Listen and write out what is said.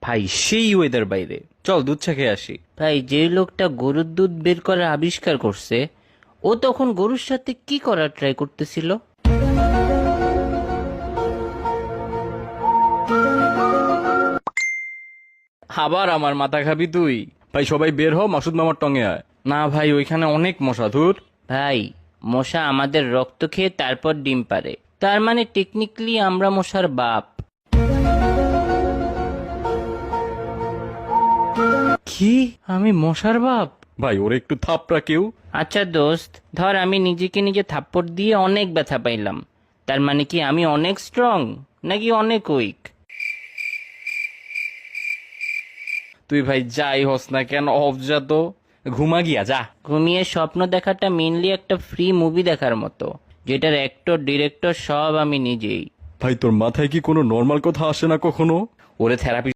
ভাই সেই ওয়েদার বাইরে, চল দুধ চা খেয়ে আসি। ভাই, যে লোকটা গরুর দুধ বের করার আবিষ্কার করছে, ও তখন গরুর সাথে কি করার ট্রাই করতেছিল? আবার আমার মাথা খাবি তুই? ভাই সবাই বের হ, মাসুদ মামার টঙে আয়। না ভাই, ওইখানে অনেক মশা, ধুর। ভাই, মশা আমাদের রক্ত খেয়ে তারপর ডিম পারে, তার মানে টেকনিক্যালি আমরা মশার বাপ। কি? আমি মশার বাপ? ভাই ওরে একটু থাপড়া কেউ। আচ্ছা দোস্ত, ধর আমি নিজেকে নিজে থাপ্পড় দিয়ে অনেক ব্যথা পাইলাম, তার মানে কি আমি অনেক স্ট্রং নাকি অনেক উইক? তুই ভাই যাই হস না কেন, অফ যা তো, ঘুমা গিয়া যা। ঘুমিয়ে স্বপ্ন দেখাটা মেনলি একটা ফ্রি মুভি দেখার মতো, যেটার অ্যাক্টর ডিরেক্টর সব আমি নিজেই। ভাই তোর মাথায় কি কোনো নর্মাল কথা আসে না কখনো? ওরে থেরাপি